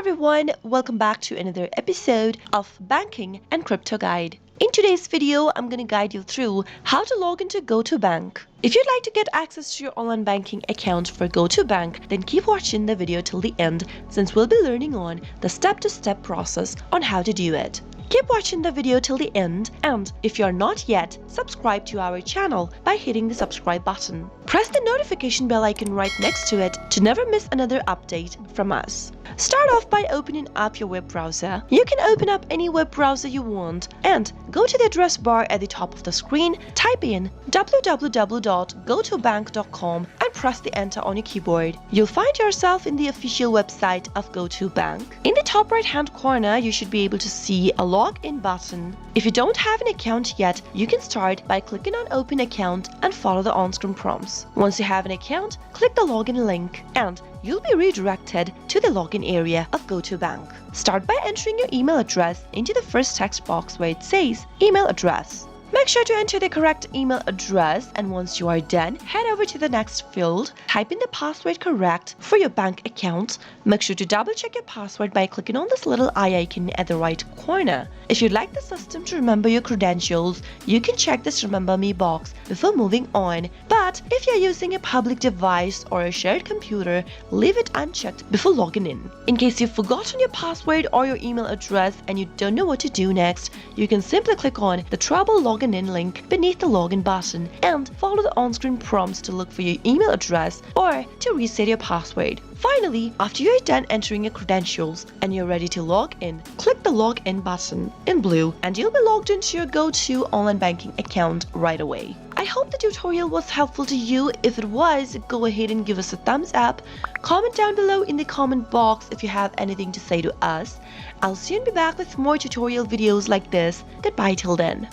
everyone, welcome back to another episode of Banking and Crypto Guide. In today's video, I'm going to guide you through how to log into Go2 Bank. If you'd like to get access to your online banking account for Go2 Bank, then keep watching the video till the end since we'll be learning on the step-to-step process on how to do it. Keep watching the video till the end, and if you're not yet, subscribe to our channel by hitting the subscribe button. Press the notification bell icon right next to it to never miss another update from us. Start off by opening up your web browser. You can open up any web browser you want and go to the address bar at the top of the screen, type in www.go2bank.com and press the enter on your keyboard. You'll find yourself in the official website of Go2 Bank. In the top right hand corner, you should be able to see a login button. If you don't have an account yet, you can start by clicking on Open Account and follow the on-screen prompts. Once you have an account, click the login link and you'll be redirected to the login area of Go2 Bank. Start by entering your email address into the first text box where it says email address. Make sure to enter the correct email address, and once you are done, head over to the next field, type in the password correct for your bank account. Make sure to double check your password by clicking on this little eye icon at the right corner. If you'd like the system to remember your credentials, you can check this Remember Me box before moving on. But if you're using a public device or a shared computer, leave it unchecked before logging in. In case you've forgotten your password or your email address and you don't know what to do next, you can simply click on the Trouble Login In link beneath the login button and follow the on-screen prompts to look for your email address or to reset your password. Finally, after you're done entering your credentials and you're ready to log in, click the login button in blue and you'll be logged into your Go2 online banking account right away. I hope the tutorial was helpful to you. If it was, go ahead and give us a thumbs up. Comment down below in the comment box if you have anything to say to us. I'll soon be back with more tutorial videos like this. Goodbye till then.